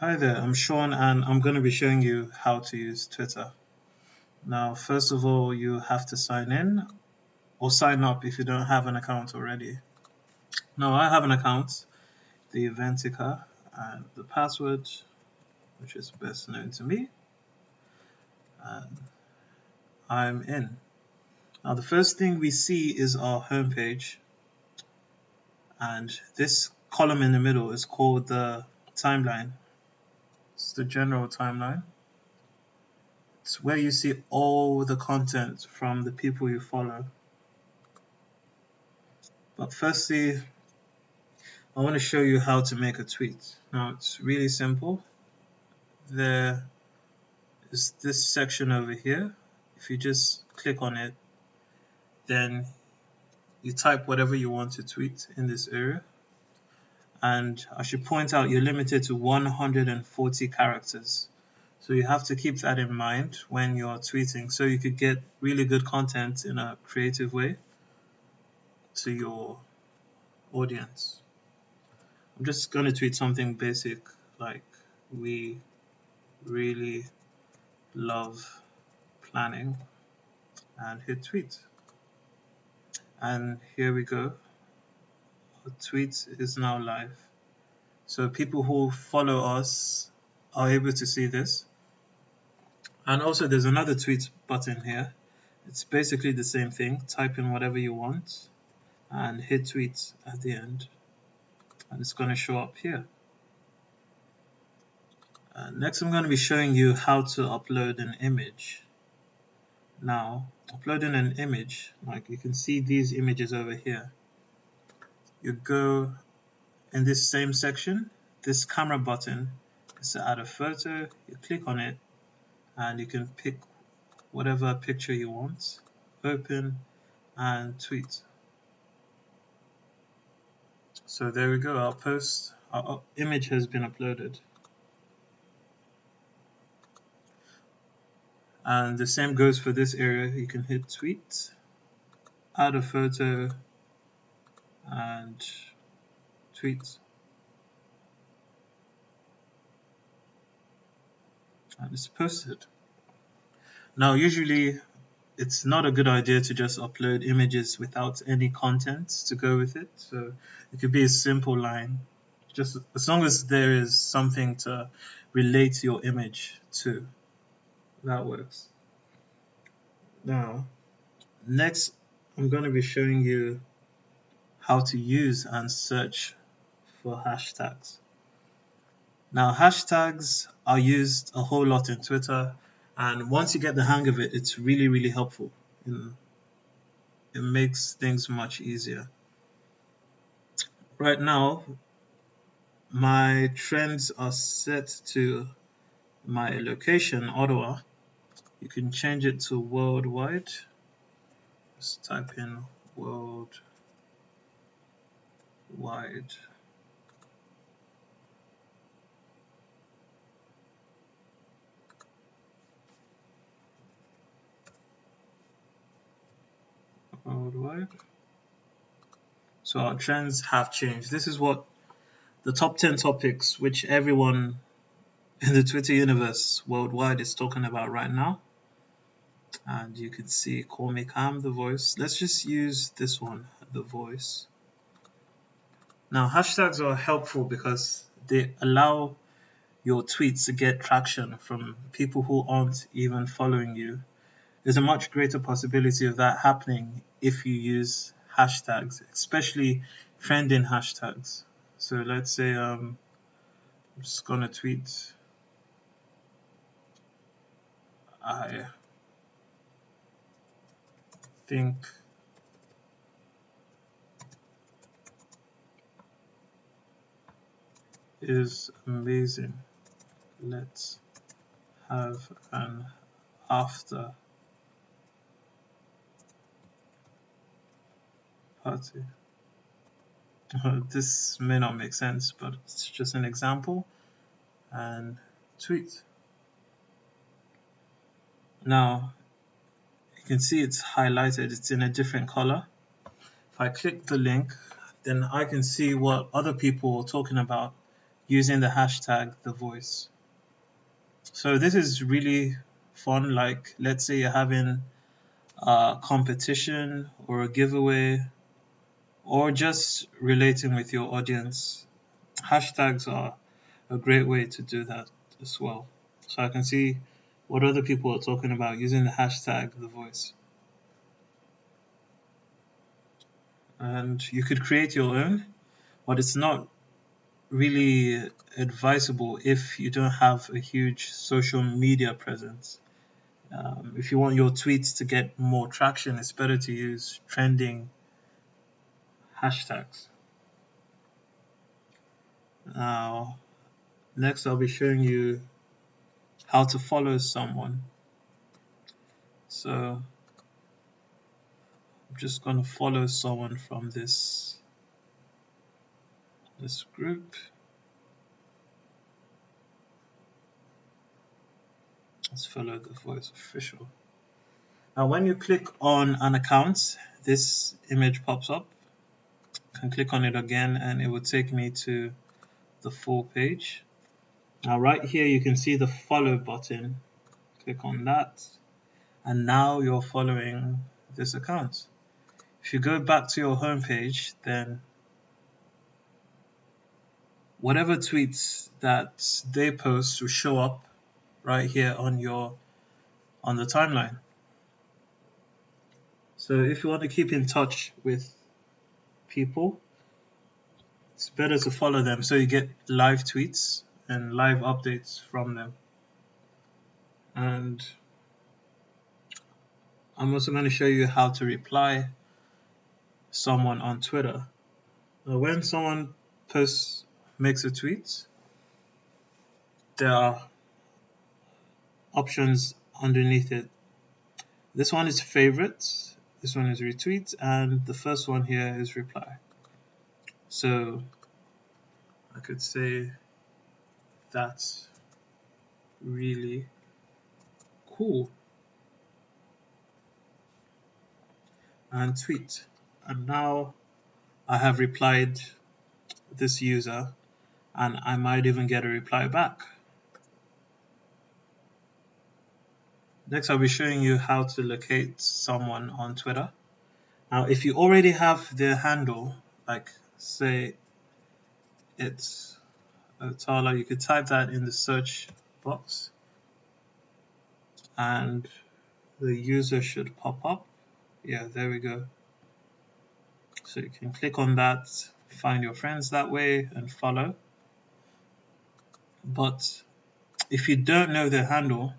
Hi there, I'm Sean and I'm going to be showing you how to use Twitter. Now, first of all, you have to sign in or sign up if you don't have an account already. Now, I have an account, the Eventika, and the password, which is best known to me, and I'm in. Now, the first thing we see is our homepage, and this column in the middle is called the timeline. It's the general timeline. It's where you see all the content from the people you follow. But firstly, I want to show you how to make a tweet. Now, it's really simple. There is this section over here. If you just click on it, then you type whatever you want to tweet in this area. And I should point out you're limited to 140 characters. So you have to keep that in mind when you're tweeting so you could get really good content in a creative way to your audience. I'm just going to tweet something basic like we really love planning and hit tweet. And here we go. Our tweet is now live. So people who follow us are able to see this. And also there's another tweet button here. It's basically the same thing. Type in whatever you want and hit tweet at the end. And it's going to show up here. Next I'm going to be showing you how to upload an image. Now, uploading an image, like you can see these images over here. You go in this same section, this camera button is to add a photo. You click on it and you can pick whatever picture you want, open and tweet. So there we go, our image has been uploaded. And the same goes for this area. You can hit tweet, add a photo and tweet. And it's posted. Now, usually it's not a good idea to just upload images without any content to go with it. So it could be a simple line, just as long as there is something to relate your image to. That works. Now, next I'm going to be showing you how to use and search for hashtags. Now, hashtags are used a whole lot in Twitter, and once you get the hang of it, it's really, really helpful. It makes things much easier. Right now, my trends are set to my location, Ottawa. You can change it to worldwide. Just type in worldwide. Worldwide. So our trends have changed. This is what the top 10 topics which everyone in the Twitter universe worldwide is talking about right now. And you can see Call Me Cam, The Voice. Let's just use this one, The Voice. Now, hashtags are helpful because they allow your tweets to get traction from people who aren't even following you. There's a much greater possibility of that happening if you use hashtags, especially trending hashtags. So let's say I'm just gonna tweet I think is amazing. Let's have an after party. This may not make sense, but it's just an example. And tweet. Now, you can see it's highlighted, it's in a different color. If I click the link, then I can see what other people are talking about using the hashtag the voice. So this is really fun. Like, let's say you're having a competition or a giveaway, or just relating with your audience. Hashtags are a great way to do that as well. So I can see what other people are talking about using the hashtag the voice. And you could create your own, but it's not really advisable if you don't have a huge social media presence. If you want your tweets to get more traction, it's better to use trending hashtags. Now, next I'll be showing you how to follow someone. So I'm just going to follow someone from this group. Let's follow the voice official. Now, when you click on an account, this image pops up. I can click on it again and it will take me to the full page. Now, right here, you can see the follow button. Click on that. And now you're following this account. If you go back to your home page, then whatever tweets that they post will show up right here on the timeline. So if you want to keep in touch with people, it's better to follow them so you get live tweets and live updates from them. And I'm also going to show you how to reply someone on Twitter. Now, when someone makes a tweet, there are options underneath it. This one is favorites, this one is retweets, and the first one here is reply. So I could say that's really cool and tweet. And now I have replied this user and I might even get a reply back. Next, I'll be showing you how to locate someone on Twitter. Now, if you already have their handle, like say it's Otala, you could type that in the search box and the user should pop up. Yeah, there we go. So you can click on that, find your friends that way and follow. But if you don't know their handle,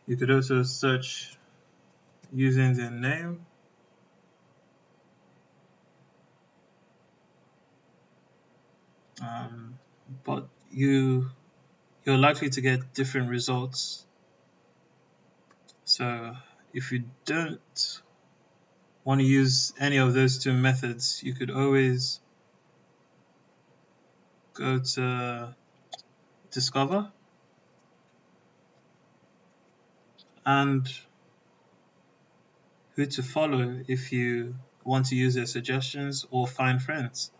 you could also search using their name. But you're likely to get different results. So if you don't want to use any of those two methods, you could always go to Discover and who to follow if you want to use their suggestions, or find friends.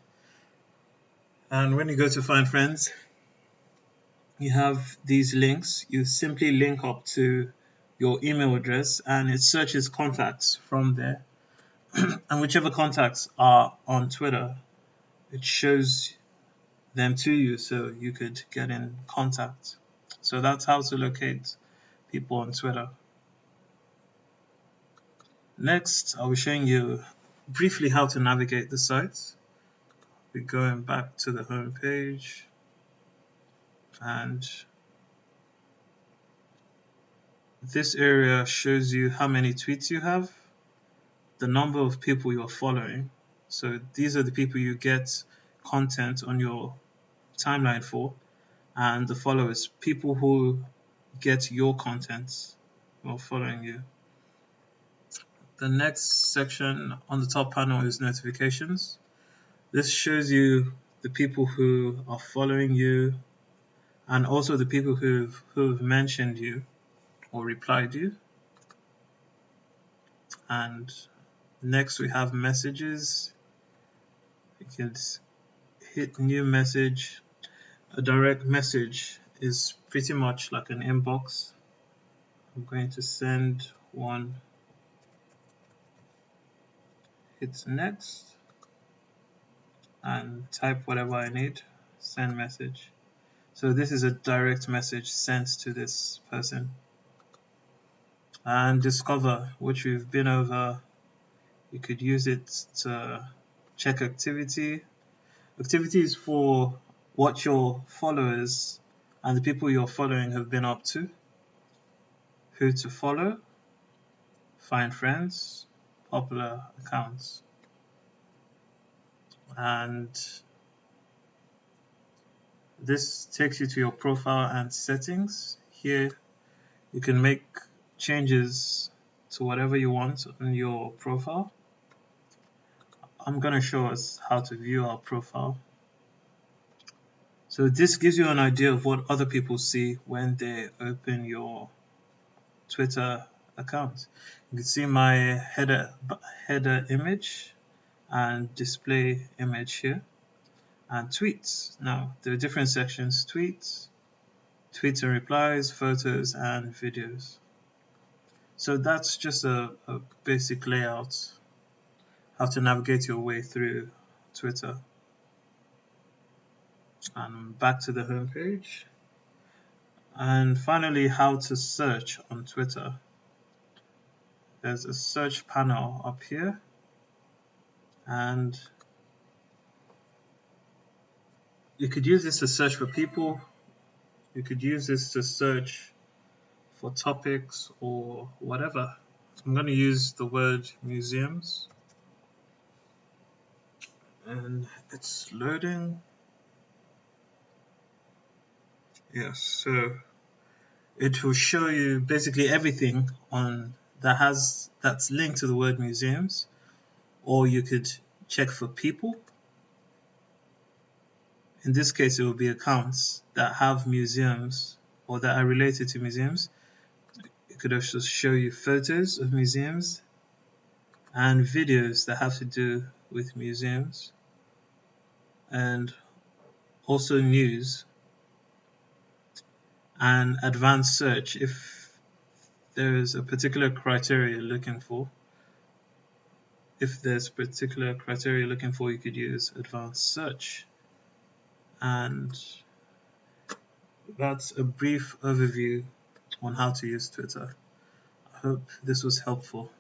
And when you go to find friends, you have these links. You simply link up to your email address and it searches contacts from there. And whichever contacts are on Twitter, it shows them to you so you could get in contact. So that's how to locate people on Twitter. Next, I'll be showing you briefly how to navigate the site. We're going back to the home page and this area shows you how many tweets you have, the number of people you're following. So these are the people you get content on your timeline for, and the followers, people who get your content while following you. The next section on the top panel is notifications. This shows you the people who are following you and also the people who've mentioned you or replied you. And next we have messages. You can hit new message. A direct message is pretty much like an inbox. I'm going to send one, hit next, and type whatever I need, send message. So this is a direct message sent to this person. And discover, which we've been over, you could use it to check activity. Activity is for what your followers and the people you're following have been up to, who to follow, find friends, popular accounts. And this takes you to your profile and settings. Here you can make changes to whatever you want on your profile. I'm going to show us how to view our profile. So this gives you an idea of what other people see when they open your Twitter account. You can see my header image and display image here, and tweets. Now there are different sections: tweets and replies, photos, and videos. So that's just a basic layout, how to navigate your way through Twitter. And back to the home page. And finally, how to search on Twitter. There's a search panel up here, and you could use this to search for people. You could use this to search for topics or whatever. I'm going to use the word museums, and it's loading. Yes, so it will show you basically everything on that's linked to the word museums, or you could check for people. In this case, it will be accounts that have museums or that are related to museums. It could also show you photos of museums and videos that have to do with museums, and also news and advanced search if there is a particular criteria you're looking for. If there's particular criteria you're looking for, you could use advanced search. And that's a brief overview on how to use Twitter. I hope this was helpful.